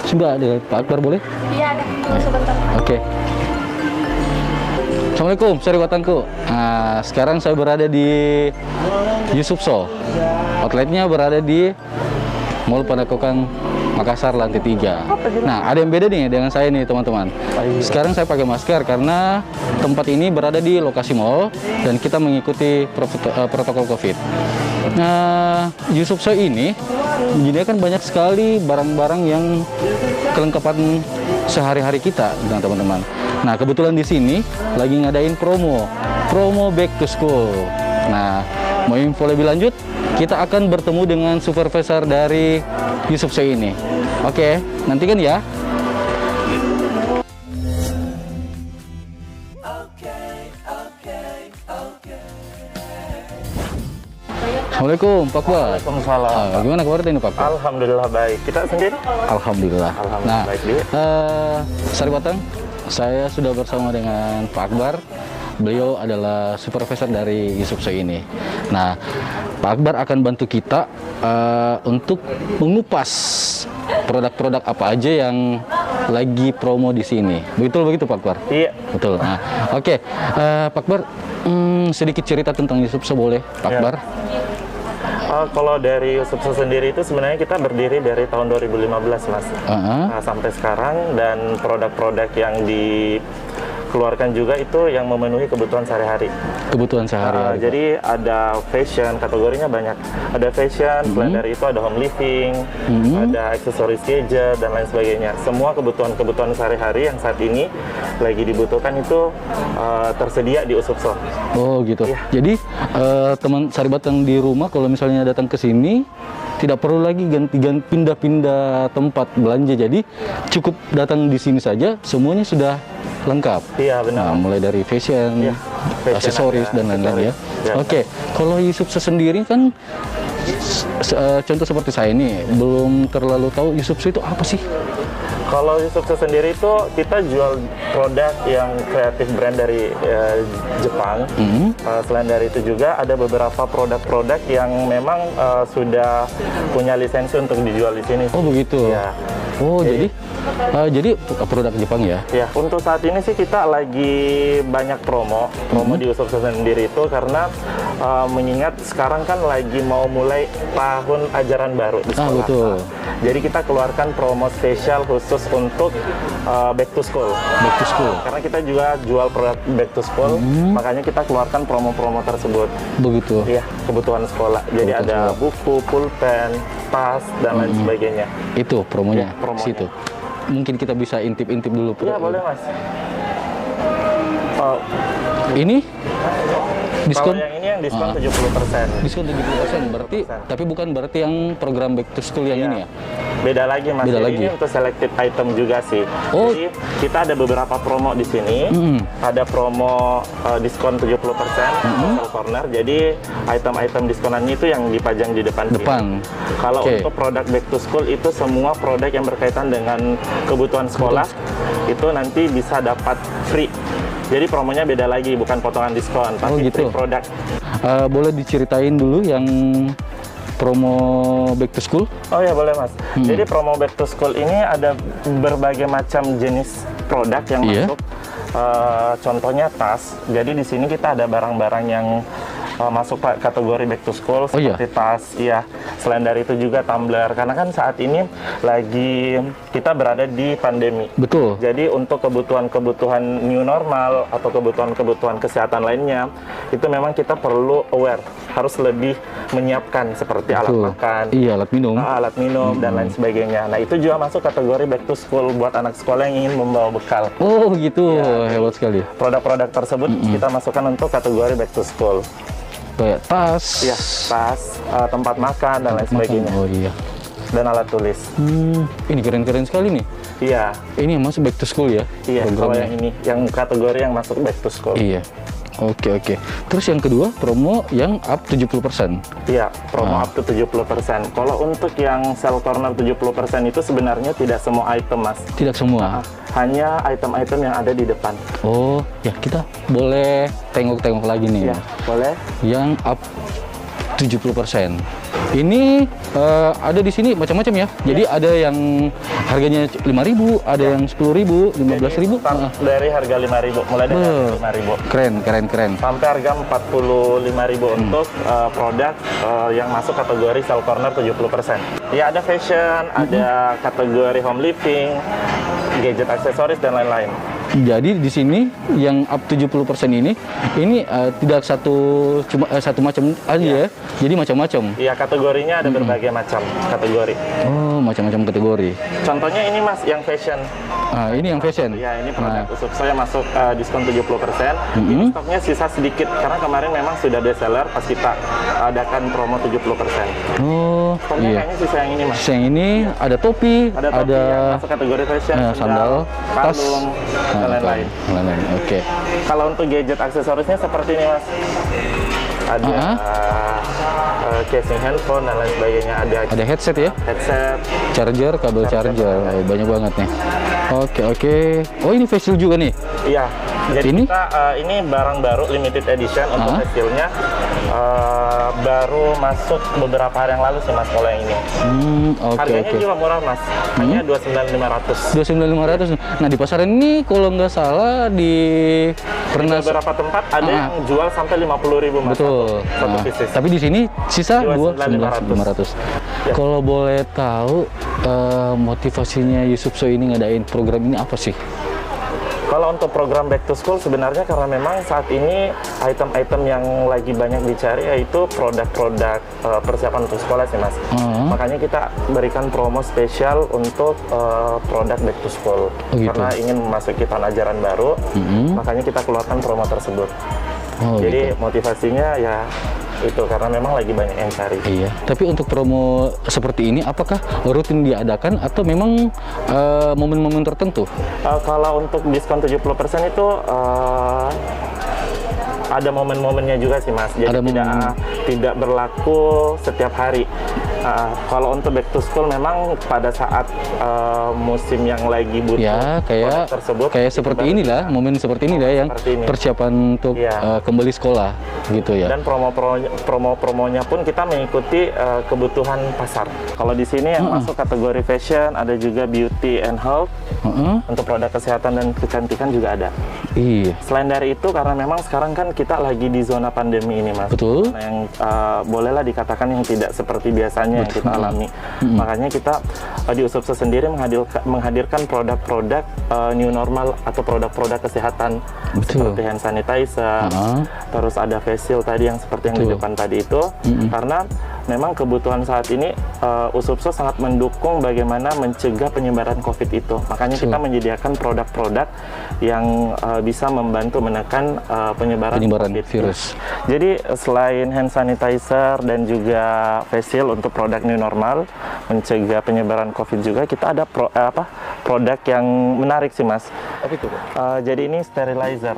Sudah ada Pak Akbar, boleh? Iya ada, tunggu sebentar. Oke. Assalamualaikum, sorry watangku. Nah, sekarang saya berada di Yusufso. Outletnya berada di Mall Pandakokan Makassar lantai 3. Nah, ada yang beda nih dengan saya nih teman-teman. Sekarang saya pakai masker karena tempat ini berada di lokasi mall dan kita mengikuti protokol COVID. Nah, Yusufso ini menyediakan banyak sekali barang-barang yang kelengkapan sehari-hari kita, nah, teman-teman. Nah, kebetulan di sini lagi ngadain promo back to school. Nah, mau info lebih lanjut, kita akan bertemu dengan supervisor dari Yusufso ini. Oke, nantikan ya. Assalamualaikum Pak Akbar. Waalaikumsalam. Gimana kabarnya ini Pak Akbar? Alhamdulillah baik. Kita sendiri? Alhamdulillah. Alhamdulillah baik dia. Sari Watang, saya sudah bersama dengan Pak Akbar. Beliau adalah supervisor dari Yusufso ini. Nah, Pak Akbar akan bantu kita untuk mengupas produk-produk apa aja yang lagi promo di sini. Begitu Pak Akbar? Iya. Betul. Nah, oke. Pak Akbar, sedikit cerita tentang Yusufso boleh, Pak Ya. Akbar? Kalau dari Yusufso sendiri itu sebenarnya kita berdiri dari tahun 2015, Mas. Nah, sampai sekarang, dan produk-produk yang dikeluarkan juga itu yang memenuhi kebutuhan sehari-hari. Kebutuhan sehari-hari. Jadi ada fashion, kategorinya banyak. Ada fashion, selain dari itu ada home living, ada aksesoris gadget, dan lain sebagainya. Semua kebutuhan-kebutuhan sehari-hari yang saat ini lagi dibutuhkan itu tersedia di Yusufso. Oh gitu. Iya. Jadi teman Sari Batang di rumah kalau misalnya datang ke sini tidak perlu lagi ganti-ganti pindah-pindah tempat belanja. Jadi cukup datang di sini saja, semuanya sudah lengkap. Iya benar. Nah, mulai dari fashion, Iya, fashion aksesoris ada, dan lain-lain ya. Ya. Oke, kalau Yusufso sendiri kan contoh seperti saya ini belum terlalu tahu Yusufso itu apa sih? Kalau Yusufso sendiri itu kita jual produk yang kreatif brand dari Jepang. Selain dari itu juga ada beberapa produk-produk yang memang sudah punya lisensi untuk dijual di sini. Oh begitu. Ya. Oh jadi produk Jepang ya? Ya, untuk saat ini sih kita lagi banyak promo di Yusufso sendiri itu karena mengingat sekarang kan lagi mau mulai tahun ajaran baru di sekolah. Betul. Jadi kita keluarkan promo spesial khusus untuk back to school. Back to school. Karena kita juga jual produk back to school, makanya kita keluarkan promo-promo tersebut. Begitu. Iya, kebutuhan sekolah. Jadi Kebutuhan ada sekolah. buku, pulpen, tas, dan lain sebagainya. Itu promonya, Ya, promonya. situ. Mungkin kita bisa intip-intip dulu. Iya, boleh Mas. Ini diskon? Kalau yang ini yang diskon 70%. Diskon 70%, berarti, tapi bukan berarti yang program back to school yang Iya. ini ya? Beda lagi Mas. Beda Jadi lagi. ini untuk selected item juga sih. Oh. Jadi kita ada beberapa promo di sini. Ada promo diskon 70% sell corner. Jadi item-item diskonannya itu yang dipajang di depan. Depan. Sini. Kalau Oke. untuk produk back to school itu semua produk yang berkaitan dengan kebutuhan sekolah itu nanti bisa dapat free. Jadi promonya beda lagi, bukan potongan diskon, tapi gitu. free produk. Boleh diceritain dulu yang promo back to school? Oh ya boleh Mas. Jadi promo back to school ini ada berbagai macam jenis produk yang Iya. masuk. Contohnya tas. Jadi di sini kita ada barang-barang yang masuk kategori back to school seperti tas. Iya. Selain dari itu juga tumbler. Karena kan saat ini lagi kita berada di pandemi. Betul. Jadi untuk kebutuhan-kebutuhan new normal atau kebutuhan-kebutuhan kesehatan lainnya, itu memang kita perlu aware, harus lebih menyiapkan seperti alat Betul. makan, Iya, alat minum. alat minum dan lain sebagainya. Nah itu juga masuk kategori back to school buat anak sekolah yang ingin membawa bekal. Oh gitu, Iya. hebat sekali. Produk-produk tersebut kita masukkan untuk kategori back to school. Kayak tas. Ya, tas, tempat makan dan lain sebagainya, Oh iya. dan alat tulis. Ini keren-keren sekali nih. Iya, Ini yang masuk back to school ya? iya. Kalau programnya? yang ini, yang kategori yang masuk back to school. Iya. Oke. Terus yang kedua, promo yang up 70%. Iya, promo up to 70%. Kalau untuk yang sell corner 70% itu sebenarnya tidak semua item, Mas. Tidak semua. Hanya item-item yang ada di depan. Oh, ya kita boleh tengok-tengok lagi nih. Ya, boleh. Yang up 70%. Ini ada di sini macam-macam ya. Jadi ada yang harganya 5.000, ada yang 10.000, 15.000. Dari harga 5.000, mulai dari harga 5.000. Keren. Sampai harga 45.000 untuk produk yang masuk kategori sell corner 70%. Ya ada fashion, ada kategori home living, gadget aksesoris dan lain-lain. Jadi di sini yang up 70% ini tidak satu macam aja ya. Jadi macam-macam. Iya, kategorinya ada berbagai macam kategori. Oh, macam-macam kategori. Contohnya ini Mas yang fashion. Ini yang fashion. Ya, ini produk Usub saya masuk diskon 70%. Ini stoknya sisa sedikit karena kemarin memang sudah best seller pas kita adakan promo 70%. Oh, Stoknya iya. kayaknya sisa yang ini Mas. Yang ini ada topi, Ada topi yang masuk kategori fashion, sandal, tas, kalung, dan lain-lain. Oke. Kalau untuk gadget aksesorisnya seperti ini Mas. Ada casing handphone dan lain sebagainya. Ada headset ya? headset, Charger, kabel charger. Oh, banyak banget nih. Oke. Oh, ini face shield juga nih. Iya. Jadi Ini? kita ini barang baru limited edition untuk hasilnya baru masuk beberapa hari yang lalu sih Mas kalau yang ini. Harganya juga murah Mas. Hanya 29.500. 29.500. Nah, di pasaran ini kalau nggak salah di pernah Beberapa tempat ada yang jual sampai 50.000 Mas. betul. Satu pieces. Tapi di sini sisa 29.500. 29.500. Kalau boleh tahu motivasinya Yusupso ini ngadain program ini apa sih? Kalau untuk program back to school sebenarnya karena memang saat ini item-item yang lagi banyak dicari yaitu produk-produk persiapan untuk sekolah sih Mas. Makanya kita berikan promo spesial untuk produk back to school. Gitu. Karena ingin memasuki tahun ajaran baru, makanya kita keluarkan promo tersebut. Jadi motivasinya ya itu karena memang lagi banyak yang cari. Iya. Tapi untuk promo seperti ini apakah rutin diadakan atau memang momen-momen tertentu? Kalau untuk diskon 70% itu ada momen-momennya juga sih Mas. Jadi tidak berlaku setiap hari. Kalau untuk back to school memang pada saat musim yang lagi butuh ya, kayak tersebut, seperti inilah, momen seperti inilah yang persiapan untuk kembali sekolah gitu ya. Dan promo-promonya pun kita mengikuti kebutuhan pasar. Kalau di sini yang masuk kategori fashion, ada juga beauty and health. Untuk produk kesehatan dan kecantikan juga ada. Iya. Selain dari itu, karena memang sekarang kan kita lagi di zona pandemi ini Mas. Betul. Nah, yang bolehlah dikatakan yang tidak seperti biasanya yang kita alami. Makanya kita di Usupso sendiri menghadirkan produk-produk new normal atau produk-produk kesehatan. Seperti hand sanitizer, terus ada face shield tadi yang seperti yang di depan tadi itu. Karena memang kebutuhan saat ini Usupso sangat mendukung bagaimana mencegah penyebaran COVID itu. Makanya kita menyediakan produk-produk yang bisa membantu menekan penyebaran COVID virus. Jadi selain hand sanitizer dan juga face shield untuk produk new normal mencegah penyebaran COVID juga, kita ada produk yang menarik sih Mas. Apa itu? Jadi ini sterilizer.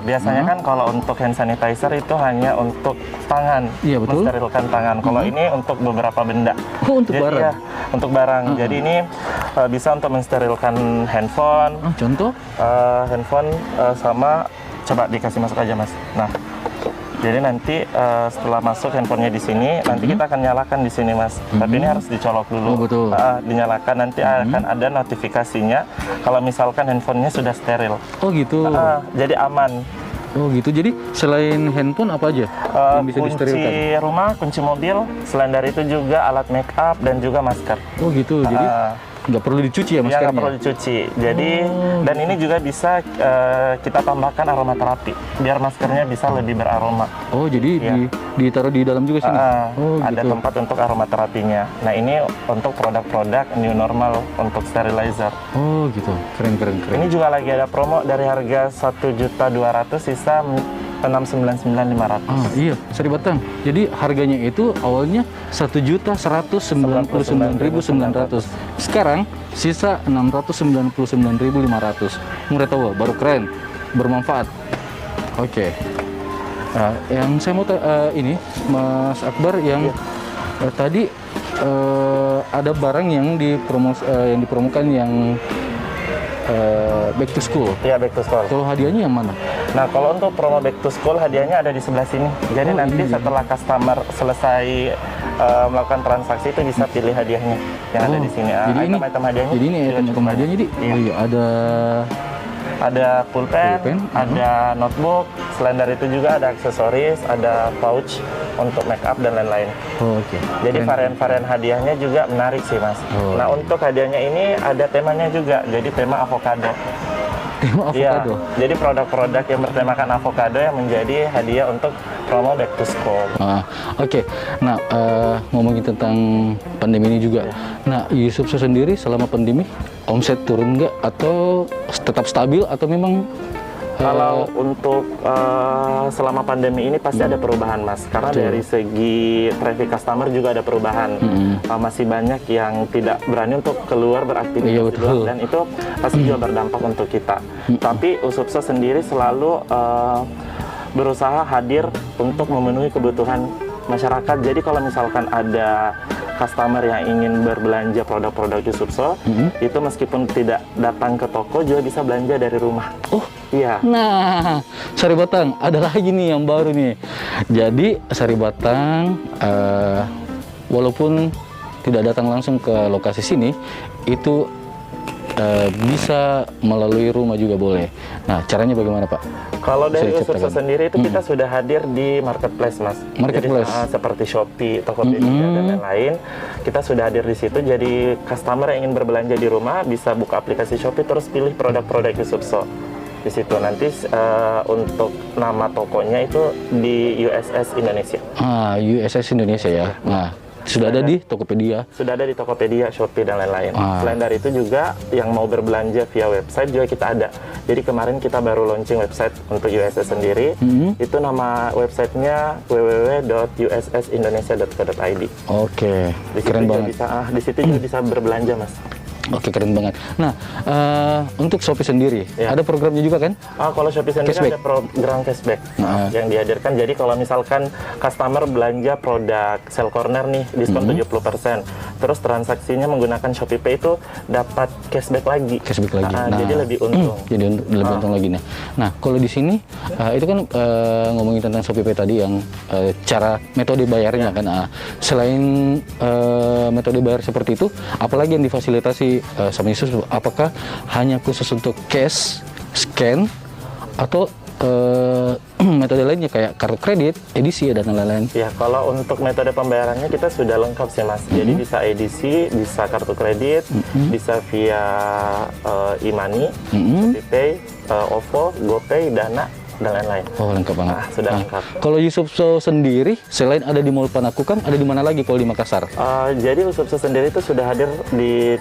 Biasanya kan kalau untuk hand sanitizer itu hanya untuk tangan, mensterilkan tangan. Kalau ini untuk beberapa benda. Untuk barang. Ya, untuk barang. Jadi ini bisa untuk mensterilkan handphone. Contoh? Handphone sama, coba dikasih masuk aja Mas. Nah, jadi nanti setelah masuk handphonenya di sini, nanti kita akan nyalakan di sini Mas. Tapi ini harus dicolok dulu. Oh, betul. Dinyalakan, nanti akan ada notifikasinya kalau misalkan handphonenya sudah steril. Oh gitu. Jadi aman. Oh gitu. Jadi selain handphone apa aja yang bisa disterilkan? Kunci rumah, kunci mobil. Selain dari itu juga alat make up dan juga masker. Oh gitu. Jadi nggak perlu dicuci ya maskernya? Nggak perlu dicuci. Jadi dan ini juga bisa kita tambahkan aromaterapi biar maskernya bisa lebih beraroma. Oh jadi ditaruh di dalam juga sini? Ada tempat untuk aromaterapinya. Nah ini untuk produk-produk new normal untuk sterilizer. Oh gitu, keren. Ini juga lagi ada promo dari harga 1.200.000 sisa 699.500. Iya, sorry Batang. Jadi harganya itu awalnya 1.199.900. Sekarang sisa 699.500. Murah tahu, baru keren, bermanfaat. Oke. Nah, yang saya mau ini Mas Akbar yang tadi ada barang yang dipromokan yang back to school. Iya, back to school. Kalau hadiahnya yang mana? Nah, kalau untuk promo back to school hadiahnya ada di sebelah sini. Jadi nanti setelah customer selesai melakukan transaksi itu bisa pilih hadiahnya yang ada di sini. Jadi Item-item hadiahnya. Jadi ini item hadiahnya di. Iya. Oh iya, Ada pulpen, ada notebook. Selain dari itu juga ada aksesoris, ada pouch untuk make up dan lain-lain. Oh, oke. Jadi varian-varian hadiahnya juga menarik sih, Mas. Oh. Nah, untuk hadiahnya ini ada temanya juga. Jadi tema avocado. Tema avocado. Iya, jadi produk-produk yang bertemakan avocado yang menjadi hadiah untuk promo back to school. Oke. Nah, ngomongin tentang pandemi ini juga. Nah, Yusupso sendiri selama pandemi omset turun nggak atau tetap stabil atau memang kalau untuk selama pandemi ini pasti ada perubahan, Mas. Karena dari segi traffic customer juga ada perubahan. Masih banyak yang tidak berani untuk keluar beraktivitas di luar, dan itu pasti juga berdampak untuk kita. Tapi Yusupso sendiri selalu berusaha hadir untuk memenuhi kebutuhan masyarakat. Jadi kalau misalkan ada customer yang ingin berbelanja produk-produk Yusupso, itu meskipun tidak datang ke toko juga bisa belanja dari rumah. Oh iya. Nah, Sari Batang ada lagi nih yang baru nih. Jadi Sari Batang walaupun tidak datang langsung ke lokasi sini, itu bisa melalui rumah juga boleh. Nah, caranya bagaimana, Pak? Kalau dari Yusupso sendiri itu kita sudah hadir di marketplace, Mas. Marketplace. Jadi, seperti Shopee, Tokopedia dan lain-lain, kita sudah hadir di situ. Jadi customer yang ingin berbelanja di rumah bisa buka aplikasi Shopee terus pilih produk-produk Yusupso. Di situ nanti untuk nama tokonya itu di USS Indonesia. USS Indonesia ya. Nah, sudah ada di Tokopedia. Sudah ada di Tokopedia, Shopee dan lain-lain. Selain dari itu juga yang mau berbelanja via website juga kita ada. Jadi kemarin kita baru launching website untuk USS sendiri. Itu nama websitenya www.ussindonesia.co.id. Oke, keren banget. Di situ juga bisa berbelanja, Mas. Oke, keren banget. Nah, untuk Shopee sendiri, ada programnya juga kan? Kalau Shopee sendiri ada program cashback yang dihadirkan. Jadi kalau misalkan customer belanja produk Sell Corner nih, diskon 70%, terus transaksinya menggunakan Shopee Pay itu dapat cashback lagi. Cashback lagi. Jadi lebih untung. Jadi lebih untung lagi nih. Nah, kalau di sini itu kan ngomongin tentang Shopee Pay tadi yang cara metode bayarnya kan. Selain metode bayar seperti itu, apalagi yang difasilitasi sama Yusupso? Apakah hanya khusus untuk cash, scan, atau metode lainnya kayak kartu kredit, edisi dan lain-lain? Ya, kalau untuk metode pembayarannya kita sudah lengkap sih, Mas. Jadi bisa edisi, bisa kartu kredit, bisa via e-money, Shopee Pay, OVO, GoPay, Dana, dan lain-lain. Oh, lengkap banget. Sudah lengkap. Kalau Yusupso sendiri, selain ada di Mall Panakukang, ada di mana lagi kalau di Makassar? Jadi Yusupso sendiri itu sudah hadir di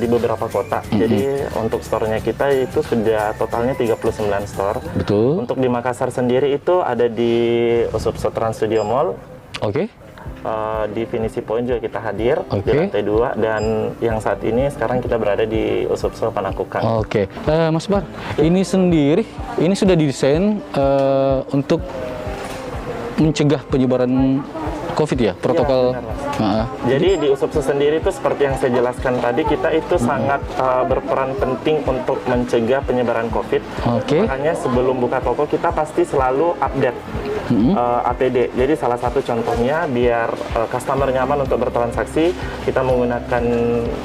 beberapa kota. Jadi untuk store-nya kita itu sudah totalnya 39 store. Betul. Untuk di Makassar sendiri itu ada di Yusupso Trans Studio Mall. Oke. Di Finisi Point juga kita hadir di lantai 2, dan yang saat ini sekarang kita berada di Yusupso Panakukang. Oke. Mas Bar, ini sendiri, ini sudah didesain untuk mencegah penyebaran COVID ya, protokol. Jadi di Yusupso sendiri itu seperti yang saya jelaskan tadi, kita itu sangat berperan penting untuk mencegah penyebaran COVID. Makanya sebelum buka toko kita pasti selalu update APD. Jadi salah satu contohnya biar customer nyaman untuk bertransaksi, kita menggunakan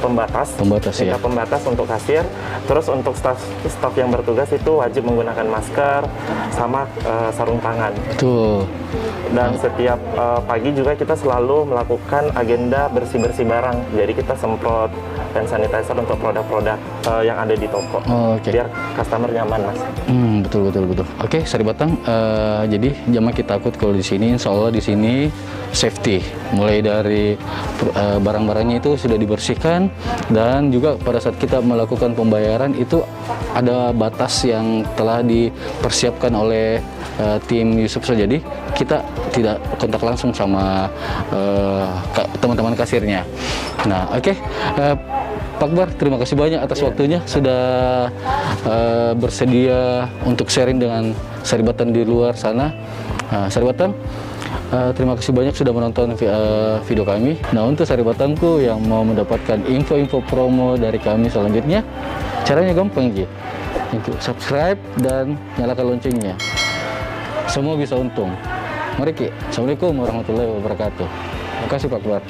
pembatas. Kita pembatas untuk kasir. Terus untuk staff yang bertugas itu wajib menggunakan masker sama sarung tangan. Betul. Dan setiap pagi juga kita selalu melakukan agenda bersih-bersih barang. Jadi kita semprot hand sanitizer untuk produk-produk yang ada di toko. Biar customer nyaman, Mas. Betul. Oke, Sari Batang. Jadi jangan kita takut kalau di sini. Insya Allah di sini safety. Mulai dari barang-barangnya itu sudah dibersihkan, dan juga pada saat kita melakukan pembayaran itu ada batas yang telah dipersiapkan oleh tim Yusupso. Jadi kita tidak kontak langsung sama teman-teman kasirnya. Nah, oke. Pak Bar, terima kasih banyak atas waktunya, sudah bersedia untuk sharing dengan Sari Batang di luar sana. Sari Batang, terima kasih banyak sudah menonton video kami. Nah, untuk Sari Batangku yang mau mendapatkan info-info promo dari kami selanjutnya, caranya gampang, Ji. Subscribe dan nyalakan loncengnya. Semua bisa untung. Mari Ki. Assalamualaikum warahmatullahi wabarakatuh. Terima kasih Pak Akbar.